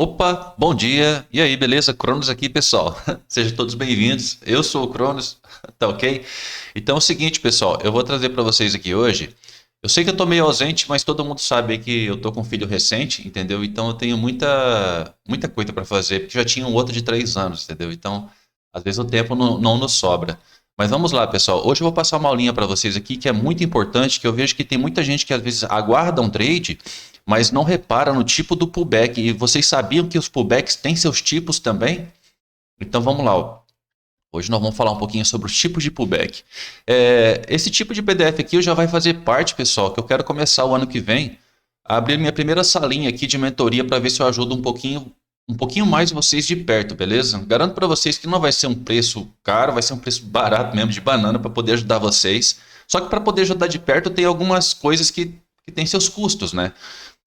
Opa, bom dia. E aí, beleza? Cronos aqui, pessoal. Sejam todos bem-vindos. Eu sou o Cronos, tá ok? Então é o seguinte, pessoal, eu vou trazer para vocês aqui hoje. Eu sei que eu tô meio ausente, mas todo mundo sabe aí que eu tô com um filho recente, entendeu? Então eu tenho muita coisa para fazer, porque já tinha um outro de 3 anos, entendeu? Então, às vezes o tempo não nos sobra. Mas vamos lá, pessoal. Hoje eu vou passar uma aulinha para vocês aqui que é muito importante, que eu vejo que tem muita gente que às vezes aguarda um trade mas não repara no tipo do pullback. E vocês sabiam que os pullbacks têm seus tipos também? Então vamos lá. Ó. Hoje nós vamos falar um pouquinho sobre os tipos de pullback. Esse tipo de PDF aqui já vai fazer parte, pessoal, que eu quero começar o ano que vem a abrir minha primeira salinha aqui de mentoria para ver se eu ajudo um pouquinho mais vocês de perto, beleza? Garanto para vocês que não vai ser um preço caro, vai ser um preço barato mesmo de banana para poder ajudar vocês. Só que para poder ajudar de perto tem algumas coisas que têm seus custos, né?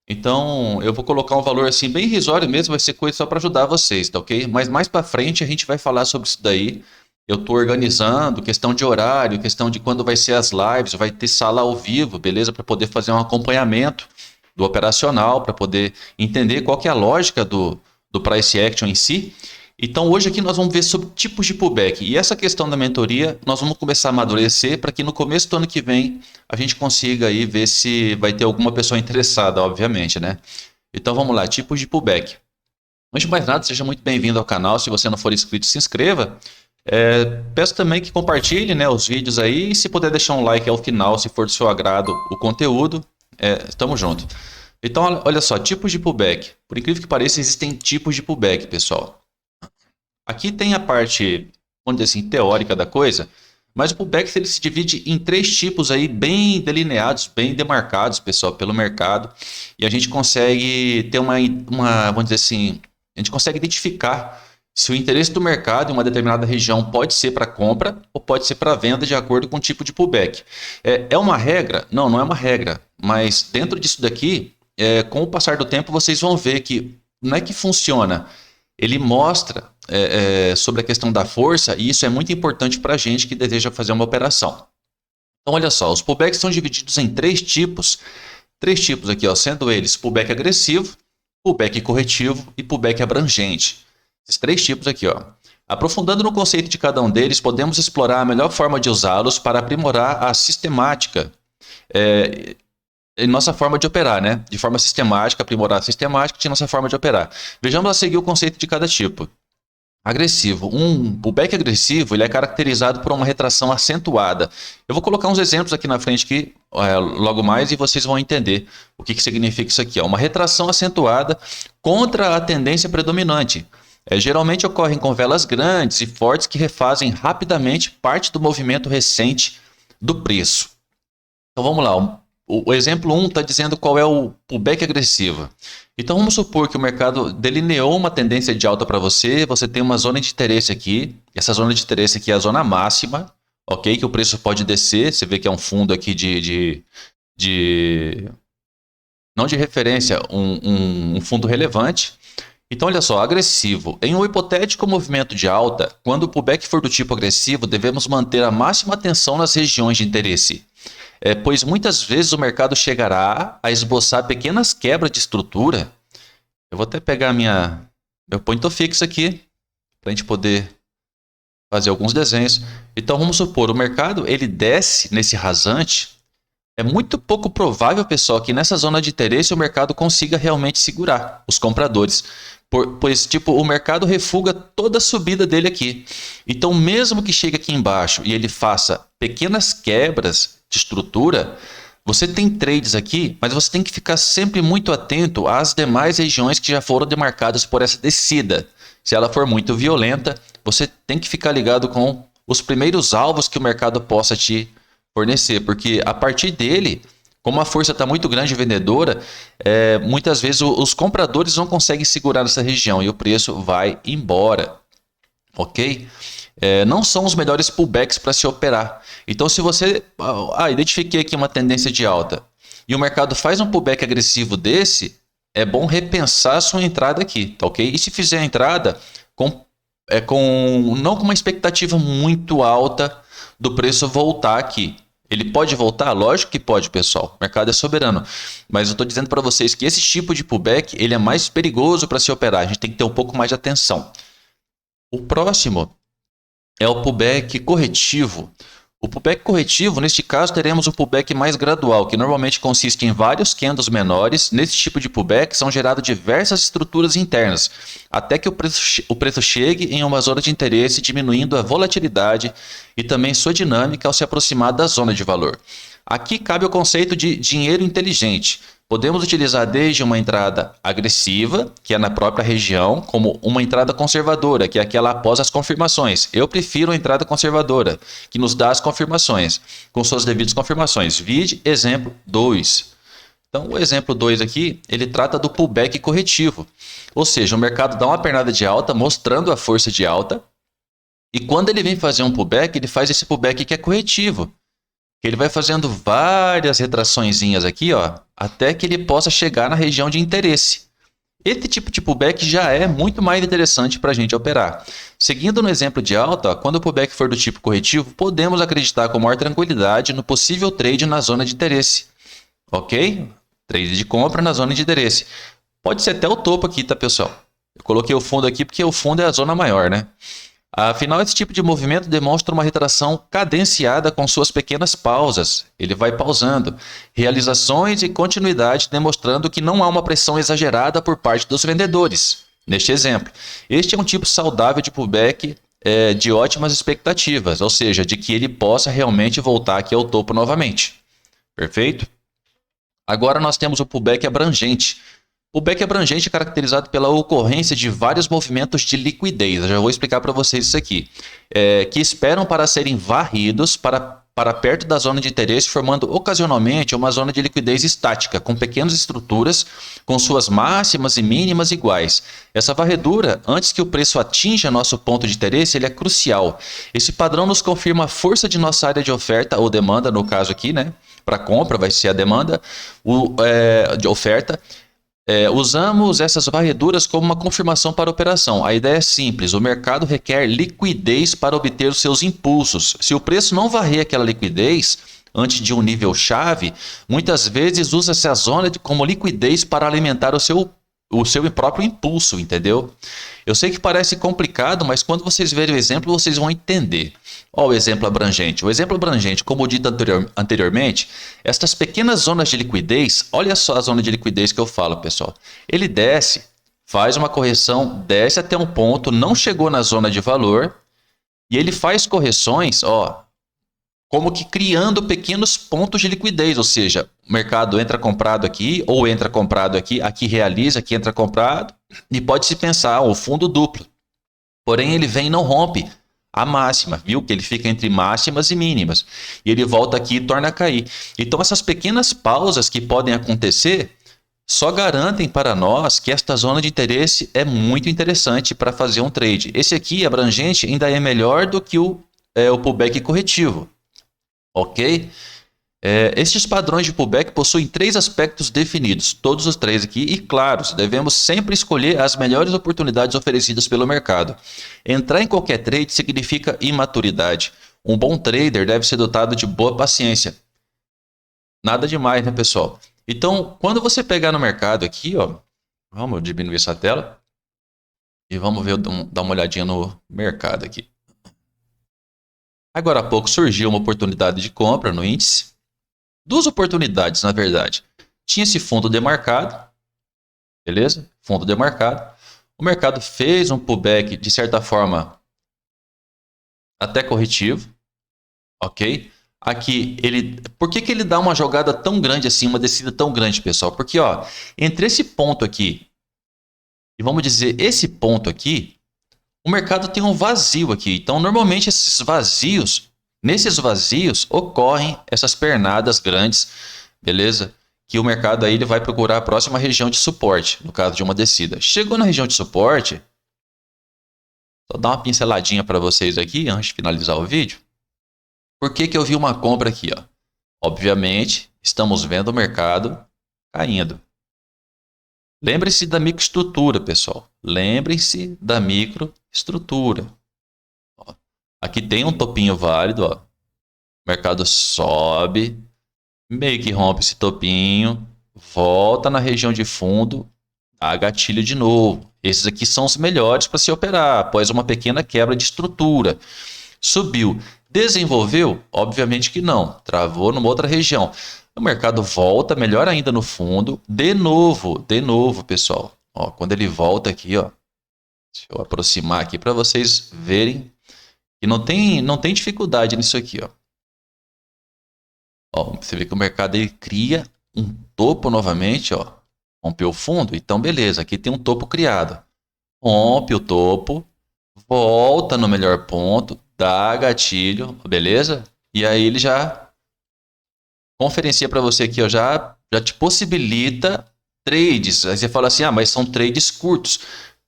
Então, eu vou colocar um valor assim bem irrisório mesmo, vai ser coisa só para ajudar vocês, tá ok? Mas mais para frente a gente vai falar sobre isso daí. Eu estou organizando, questão de horário, questão de quando vai ser as lives, vai ter sala ao vivo, beleza? Para poder fazer um acompanhamento do operacional, para poder entender qual que é a lógica do price action em si. Então hoje aqui nós vamos ver sobre tipos de pullback. E essa questão da mentoria, nós vamos começar a amadurecer para que no começo do ano que vem a gente consiga aí ver se vai ter alguma pessoa interessada, obviamente, né? Então vamos lá, tipos de pullback. Antes de mais nada, seja muito bem-vindo ao canal. Se você não for inscrito, se inscreva. Peço também que compartilhe, né, os vídeos aí e se puder deixar um like ao final, se for do seu agrado o conteúdo, tamo junto. Então, olha só, tipos de pullback. Por incrível que pareça, existem tipos de pullback, pessoal. Aqui tem a parte, vamos dizer assim, teórica da coisa, mas o pullback ele se divide em três tipos aí bem delineados, bem demarcados, pessoal, pelo mercado. E a gente consegue ter vamos dizer assim, a gente consegue identificar se o interesse do mercado em uma determinada região pode ser para compra ou pode ser para venda de acordo com o tipo de pullback. É uma regra? Não, não é uma regra. Mas dentro disso daqui, com o passar do tempo, vocês vão ver que não é que funciona. Ele mostra sobre a questão da força, e isso é muito importante para a gente que deseja fazer uma operação. Então, olha só, os pullbacks são divididos em três tipos aqui, ó, sendo eles pullback agressivo, pullback corretivo e pullback abrangente. Esses três tipos aqui, ó. Aprofundando no conceito de cada um deles, podemos explorar a melhor forma de usá-los para aprimorar a sistemática em nossa forma de operar, né? De forma sistemática, aprimorar a sistemática de nossa forma de operar. Vejamos a seguir o conceito de cada tipo. Agressivo. Um pullback agressivo ele é caracterizado por uma retração acentuada. Eu vou colocar uns exemplos aqui na frente aqui, logo mais e vocês vão entender o que significa isso aqui. Uma retração acentuada contra a tendência predominante. Geralmente ocorrem com velas grandes e fortes que refazem rapidamente parte do movimento recente do preço. Então vamos lá. O exemplo 1 está dizendo qual é o pullback agressivo. Então vamos supor que o mercado delineou uma tendência de alta para você, você tem uma zona de interesse aqui, essa zona de interesse aqui é a zona máxima, ok? Que o preço pode descer, você vê que é um fundo aqui não de referência, um fundo relevante. Então olha só, agressivo. Em um hipotético movimento de alta, quando o pullback for do tipo agressivo, devemos manter a máxima atenção nas regiões de interesse. Pois muitas vezes o mercado chegará a esboçar pequenas quebras de estrutura. Eu vou até pegar meu ponto fixo aqui, para a gente poder fazer alguns desenhos. Então vamos supor, o mercado ele desce nesse rasante. É muito pouco provável, pessoal, que nessa zona de interesse o mercado consiga realmente segurar os compradores. Pois, tipo, o mercado refuga toda a subida dele aqui. Então, mesmo que chegue aqui embaixo e ele faça pequenas quebras de estrutura, você tem trades aqui, mas você tem que ficar sempre muito atento às demais regiões que já foram demarcadas por essa descida. Se ela for muito violenta, você tem que ficar ligado com os primeiros alvos que o mercado possa te fornecer, porque a partir dele, como a força está muito grande vendedora, muitas vezes os compradores não conseguem segurar nessa região e o preço vai embora, ok? Não são os melhores pullbacks para se operar. Então, se você identifiquei aqui uma tendência de alta e o mercado faz um pullback agressivo desse, é bom repensar a sua entrada aqui, tá ok? E se fizer a entrada não com uma expectativa muito alta do preço voltar aqui. Ele pode voltar? Lógico que pode, pessoal. O mercado é soberano. Mas eu estou dizendo para vocês que esse tipo de pullback ele é mais perigoso para se operar. A gente tem que ter um pouco mais de atenção. O próximo é o pullback corretivo. O pullback corretivo, neste caso, teremos o pullback mais gradual, que normalmente consiste em vários candles menores. Nesse tipo de pullback, são geradas diversas estruturas internas, até que o preço chegue em uma zona de interesse, diminuindo a volatilidade e também sua dinâmica ao se aproximar da zona de valor. Aqui cabe o conceito de dinheiro inteligente. Podemos utilizar desde uma entrada agressiva, que é na própria região, como uma entrada conservadora, que é aquela após as confirmações. Eu prefiro a entrada conservadora, que nos dá as confirmações, com suas devidas confirmações. Vide exemplo 2. Então, o exemplo 2 aqui, ele trata do pullback corretivo. Ou seja, o mercado dá uma pernada de alta, mostrando a força de alta, e quando ele vem fazer um pullback, ele faz esse pullback que é corretivo. Ele vai fazendo várias retraçõezinhas aqui, ó, até que ele possa chegar na região de interesse. Esse tipo de pullback já é muito mais interessante para a gente operar. Seguindo no exemplo de alta, ó, quando o pullback for do tipo corretivo, podemos acreditar com maior tranquilidade no possível trade na zona de interesse. Ok? Trade de compra na zona de interesse. Pode ser até o topo aqui, tá, pessoal? Eu coloquei o fundo aqui porque o fundo é a zona maior, né? Afinal, esse tipo de movimento demonstra uma retração cadenciada com suas pequenas pausas. Ele vai pausando. Realizações e continuidade, demonstrando que não há uma pressão exagerada por parte dos vendedores. Neste exemplo, este é um tipo saudável de pullback de ótimas expectativas, ou seja, de que ele possa realmente voltar aqui ao topo novamente. Perfeito? Agora nós temos o pullback abrangente. O pullback abrangente é caracterizado pela ocorrência de vários movimentos de liquidez. Eu já vou explicar para vocês isso aqui. Que esperam para serem varridos para perto da zona de interesse, formando ocasionalmente uma zona de liquidez estática, com pequenas estruturas, com suas máximas e mínimas iguais. Essa varredura, antes que o preço atinja nosso ponto de interesse, ele é crucial. Esse padrão nos confirma a força de nossa área de oferta, ou demanda, no caso aqui, né? Para compra vai ser a demanda, de oferta. Usamos essas varreduras como uma confirmação para a operação. A ideia é simples, o mercado requer liquidez para obter os seus impulsos. Se o preço não varrer aquela liquidez antes de um nível chave, muitas vezes usa-se a zona como liquidez para alimentar o seu próprio impulso, entendeu? Eu sei que parece complicado, mas quando vocês verem o exemplo, vocês vão entender. Olha o exemplo abrangente. O exemplo abrangente, como dito anteriormente, estas pequenas zonas de liquidez, olha só a zona de liquidez que eu falo, pessoal. Ele desce, faz uma correção, desce até um ponto, não chegou na zona de valor, e ele faz correções, ó, como que criando pequenos pontos de liquidez, ou seja, o mercado entra comprado aqui, ou entra comprado aqui, aqui realiza, aqui entra comprado, e pode-se pensar, o fundo duplo. Porém, ele vem e não rompe a máxima, viu? Que ele fica entre máximas e mínimas. E ele volta aqui e torna a cair. Então, essas pequenas pausas que podem acontecer só garantem para nós que esta zona de interesse é muito interessante para fazer um trade. Esse aqui, abrangente, ainda é melhor do que o pullback corretivo. Ok? Estes padrões de pullback possuem 3 aspectos definidos, todos os 3 aqui, e claros, devemos sempre escolher as melhores oportunidades oferecidas pelo mercado. Entrar em qualquer trade significa imaturidade. Um bom trader deve ser dotado de boa paciência. Nada demais, né, pessoal? Então, quando você pegar no mercado aqui, ó, vamos diminuir essa tela e vamos ver, dar uma olhadinha no mercado aqui. Agora há pouco surgiu uma oportunidade de compra no índice. 2 oportunidades, na verdade. Tinha esse fundo demarcado, beleza? Fundo demarcado. O mercado fez um pullback, de certa forma, até corretivo, ok? Aqui, por que ele dá uma jogada tão grande assim, uma descida tão grande, pessoal? Porque, ó, entre esse ponto aqui, e vamos dizer, esse ponto aqui, o mercado tem um vazio aqui. Então, normalmente, nesses vazios, ocorrem essas pernadas grandes, beleza? Que o mercado aí ele vai procurar a próxima região de suporte, no caso de uma descida. Chegou na região de suporte, só dar uma pinceladinha para vocês aqui, antes de finalizar o vídeo. Por que eu vi uma compra aqui, ó? Obviamente, estamos vendo o mercado caindo. Lembre-se da microestrutura, pessoal. Lembrem-se da microestrutura. Aqui tem um topinho válido, ó. O mercado sobe, meio que rompe esse topinho, volta na região de fundo, dá gatilho de novo. Esses aqui são os melhores para se operar, após uma pequena quebra de estrutura. Subiu. Desenvolveu? Obviamente que não. Travou numa outra região. O mercado volta, melhor ainda no fundo. De novo, pessoal. Ó, quando ele volta aqui, ó. Deixa eu aproximar aqui para vocês verem que não tem dificuldade nisso aqui, ó. Ó, você vê que o mercado ele cria um topo novamente, ó. Rompeu o fundo, então beleza, aqui tem um topo criado. Rompe o topo, volta no melhor ponto, dá gatilho, beleza? E aí ele já conferencia para você aqui, ó, já te possibilita trades. Aí você fala assim, ah, mas são trades curtos.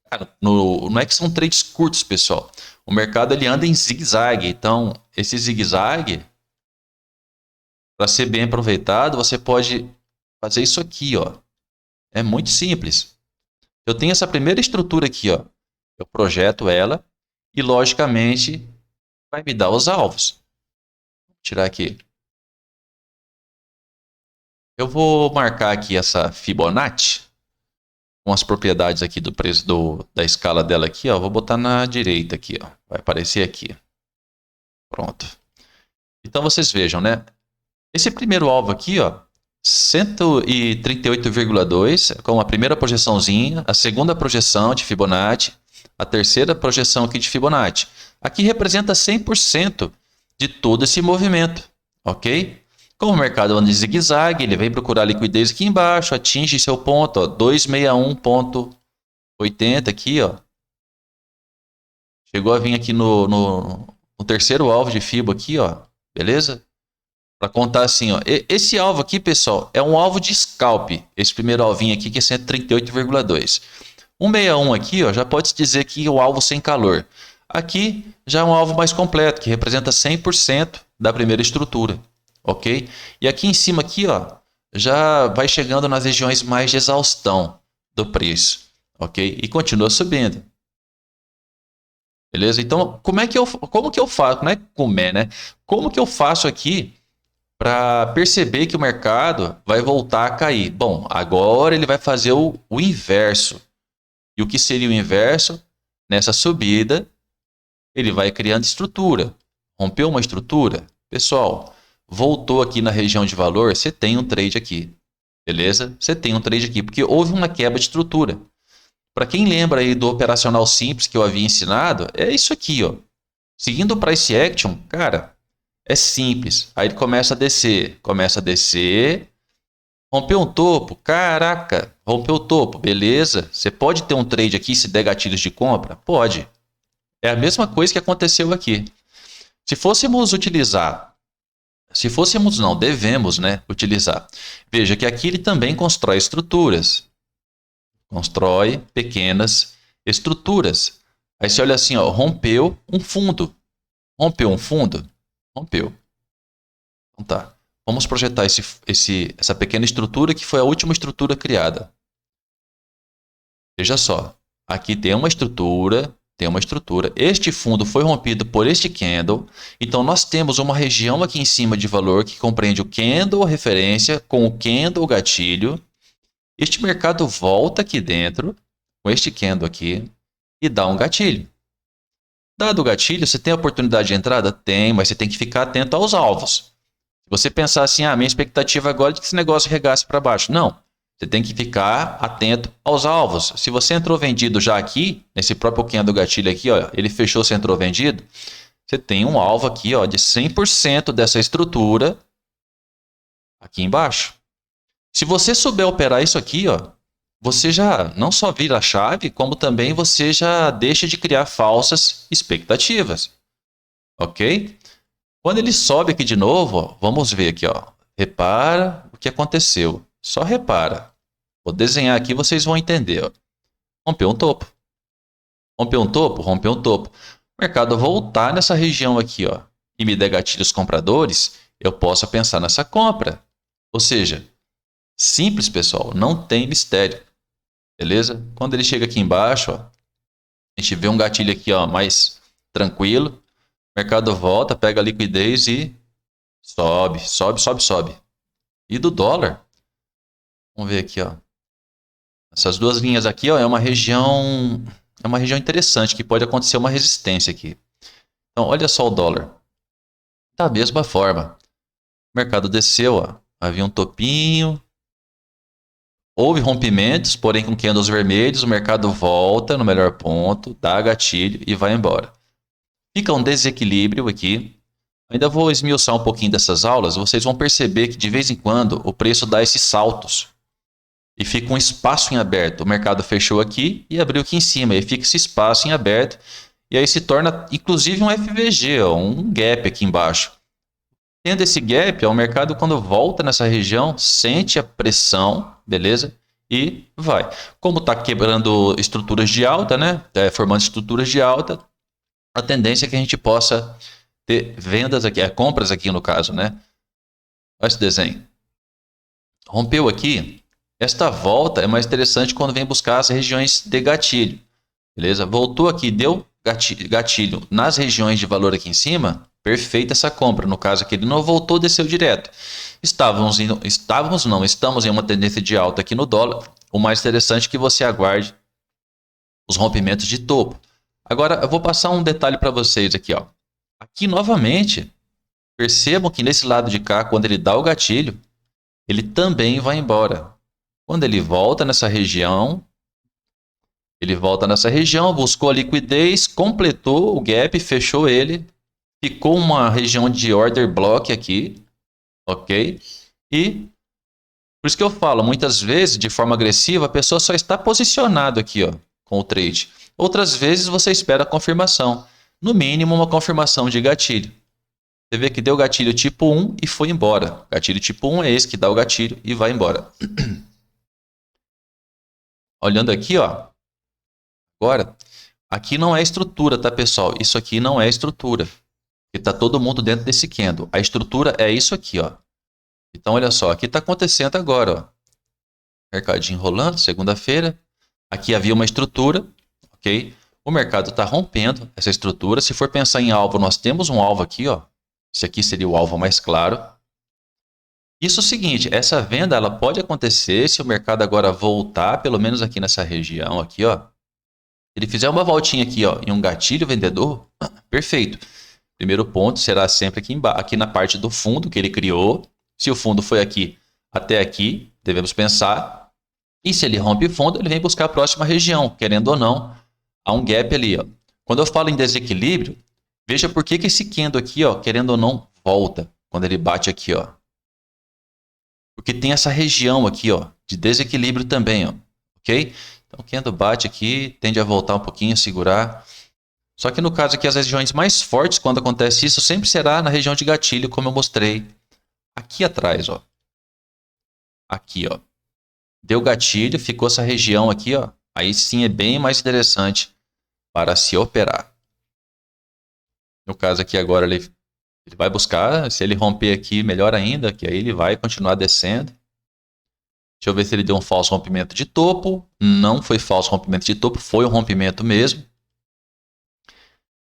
Cara, não é que são trades curtos, pessoal. O mercado ele anda em zigue-zague, então esse zigue-zague, para ser bem aproveitado, você pode fazer isso aqui, ó. É muito simples. Eu tenho essa primeira estrutura aqui, ó. Eu projeto ela e, logicamente, vai me dar os alvos. Vou tirar aqui. Eu vou marcar aqui essa Fibonacci com as propriedades aqui do preço da escala dela aqui, ó. Vou botar na direita aqui, ó. Vai aparecer aqui. Pronto. Então vocês vejam, né? Esse primeiro alvo aqui, ó, 138,2 com a primeira projeçãozinha, a segunda projeção de Fibonacci, a terceira projeção aqui de Fibonacci. Aqui representa 100% de todo esse movimento, ok? Como o mercado anda em zigue-zague, ele vem procurar liquidez aqui embaixo, atinge seu ponto, ó, 261,80 aqui, ó. Chegou a vir aqui no terceiro alvo de Fibo aqui, ó, beleza? Para contar assim, ó, esse alvo aqui, pessoal, é um alvo de scalp. Esse primeiro alvinho aqui que é 138,2. 161 aqui, ó, já pode se dizer que é o alvo sem calor. Aqui já é um alvo mais completo, que representa 100% da primeira estrutura, ok? E aqui em cima aqui, ó, já vai chegando nas regiões mais de exaustão do preço, ok? E continua subindo. Beleza? Então, como que eu faço? Não é né? Como que eu faço aqui para perceber que o mercado vai voltar a cair? Bom, agora ele vai fazer o inverso. E o que seria o inverso? Nessa subida, ele vai criando estrutura. Rompeu uma estrutura? Pessoal, voltou aqui na região de valor, você tem um trade aqui. Beleza? Você tem um trade aqui, porque houve uma quebra de estrutura. Para quem lembra aí do operacional simples que eu havia ensinado, é isso aqui, ó. Seguindo o price action, cara, é simples. Aí ele começa a descer, rompeu um topo, caraca, rompeu o topo, beleza. Você pode ter um trade aqui se der gatilhos de compra? Pode. É a mesma coisa que aconteceu aqui. Não, devemos, né, utilizar. Veja que aqui ele também constrói estruturas. Constrói pequenas estruturas. Aí você olha assim, ó, rompeu um fundo. Rompeu um fundo? Rompeu. Então tá. Vamos projetar essa pequena estrutura que foi a última estrutura criada. Veja só. Aqui tem uma estrutura. Este fundo foi rompido por este candle. Então nós temos uma região aqui em cima de valor que compreende o candle referência com o candle gatilho. Este mercado volta aqui dentro, com este candle aqui, e dá um gatilho. Dado o gatilho, você tem a oportunidade de entrada? Tem, mas você tem que ficar atento aos alvos. Se você pensar assim, minha expectativa agora é de que esse negócio regasse para baixo. Não, você tem que ficar atento aos alvos. Se você entrou vendido já aqui, nesse próprio candle gatilho aqui, ó, ele fechou, você entrou vendido, você tem um alvo aqui, ó, de 100% dessa estrutura aqui embaixo. Se você souber operar isso aqui, ó, você já não só vira a chave, como também você já deixa de criar falsas expectativas. Ok? Quando ele sobe aqui de novo, ó, vamos ver aqui, ó, repara o que aconteceu. Só repara. Vou desenhar aqui, vocês vão entender. Ó. Rompeu um topo. Rompeu um topo? Rompeu um topo. O mercado voltar nessa região aqui, ó, e me der gatilhos compradores, eu posso pensar nessa compra. Ou seja, simples, pessoal, não tem mistério. Beleza? Quando ele chega aqui embaixo, ó, a gente vê um gatilho aqui, ó, mais tranquilo. O mercado volta, pega a liquidez e Sobe, sobe, sobe, sobe. E do dólar, vamos ver aqui, ó. Essas duas linhas aqui, ó, é uma região interessante que pode acontecer uma resistência aqui. Então, olha só o dólar. Da mesma forma. O mercado desceu, ó. Havia um topinho. Houve rompimentos, porém com candles vermelhos, o mercado volta no melhor ponto, dá gatilho e vai embora. Fica um desequilíbrio aqui. Ainda vou esmiuçar um pouquinho dessas aulas, vocês vão perceber que de vez em quando o preço dá esses saltos. E fica um espaço em aberto. O mercado fechou aqui e abriu aqui em cima. E fica esse espaço em aberto. E aí se torna inclusive um FVG, ó, um gap aqui embaixo. Tendo esse gap, ó, o mercado quando volta nessa região, sente a pressão, beleza? E vai. Como está quebrando estruturas de alta, né? Formando estruturas de alta, a tendência é que a gente possa ter vendas aqui, compras aqui no caso, né? Olha esse desenho. Rompeu aqui. Esta volta é mais interessante quando vem buscar as regiões de gatilho. Beleza? Voltou aqui, deu gatilho nas regiões de valor aqui em cima. Perfeita essa compra. No caso aqui, ele não voltou, desceu direto. Estamos em uma tendência de alta aqui no dólar. O mais interessante é que você aguarde os rompimentos de topo. Agora, eu vou passar um detalhe para vocês aqui, ó. Aqui, novamente, percebam que nesse lado de cá, quando ele dá o gatilho, ele também vai embora. Quando ele volta nessa região, buscou a liquidez, completou o gap, fechou ele, ficou uma região de order block aqui, ok? E por isso que eu falo, muitas vezes, de forma agressiva, a pessoa só está posicionado aqui, ó, com o trade. Outras vezes você espera a confirmação. No mínimo, uma confirmação de gatilho. Você vê que deu gatilho tipo 1 e foi embora. Gatilho tipo 1 é esse que dá o gatilho e vai embora. Olhando aqui, ó. Agora, aqui não é estrutura, tá, pessoal? Isso aqui não é estrutura. Porque tá todo mundo dentro desse candle. A estrutura é isso aqui, ó. Então, olha só. Aqui está acontecendo agora, ó. Mercadinho rolando, segunda-feira. Aqui havia uma estrutura, ok? O mercado está rompendo essa estrutura. Se for pensar em alvo, nós temos um alvo aqui, ó. Esse aqui seria o alvo mais claro. Isso é o seguinte, essa venda ela pode acontecer se o mercado agora voltar, pelo menos aqui nessa região, aqui, ó. Ele fizer uma voltinha aqui, ó, em um gatilho vendedor, perfeito. Primeiro ponto será sempre aqui na parte do fundo que ele criou. Se o fundo foi aqui até aqui, devemos pensar. E se ele rompe o fundo, ele vem buscar a próxima região, querendo ou não. Há um gap ali, ó. Quando eu falo em desequilíbrio, veja por que esse candle aqui, ó, querendo ou não, volta quando ele bate aqui, ó. Porque tem essa região aqui, ó, de desequilíbrio também, ó, ok? Então, o candle bate aqui, tende a voltar um pouquinho, segurar. Só que no caso aqui, as regiões mais fortes, quando acontece isso, sempre será na região de gatilho, como eu mostrei aqui atrás, ó. Aqui, ó. Deu gatilho, ficou essa região aqui, ó. Aí sim é bem mais interessante para se operar. No caso aqui agora ele vai buscar, se ele romper aqui, melhor ainda, que aí ele vai continuar descendo. Deixa eu ver se ele deu um falso rompimento de topo. Não foi falso rompimento de topo, foi um rompimento mesmo.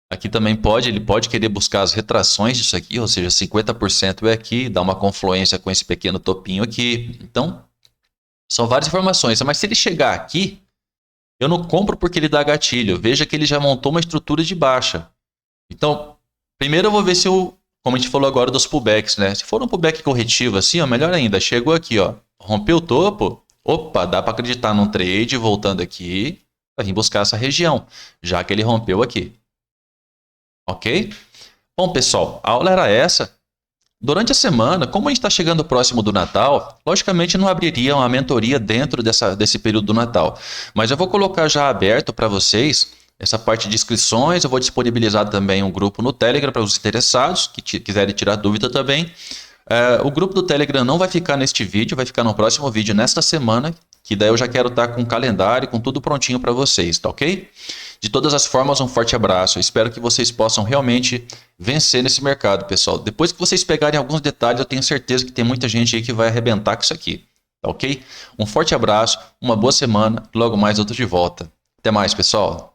Aqui também ele pode querer buscar as retrações disso aqui, ou seja, 50% é aqui, dá uma confluência com esse pequeno topinho aqui. Então, são várias informações, mas se ele chegar aqui, eu não compro porque ele dá gatilho. Veja que ele já montou uma estrutura de baixa. Então, primeiro eu vou ver se como a gente falou agora dos pullbacks, né? Se for um pullback corretivo assim, ó, melhor ainda. Chegou aqui, ó, rompeu o topo. Opa, dá para acreditar num trade voltando aqui para vir buscar essa região, já que ele rompeu aqui. Ok? Bom, pessoal, a aula era essa. Durante a semana, como a gente está chegando próximo do Natal, logicamente não abriria uma mentoria dentro desse período do Natal. Mas eu vou colocar já aberto para vocês essa parte de inscrições. Eu vou disponibilizar também um grupo no Telegram para os interessados que quiserem tirar dúvida também. O grupo do Telegram não vai ficar neste vídeo, vai ficar no próximo vídeo nesta semana, que daí eu já quero estar com o calendário, com tudo prontinho para vocês, tá ok? De todas as formas, um forte abraço. Espero que vocês possam realmente vencer nesse mercado, pessoal. Depois que vocês pegarem alguns detalhes, eu tenho certeza que tem muita gente aí que vai arrebentar com isso aqui, tá ok? Um forte abraço, uma boa semana, logo mais eu tô de volta. Até mais, pessoal.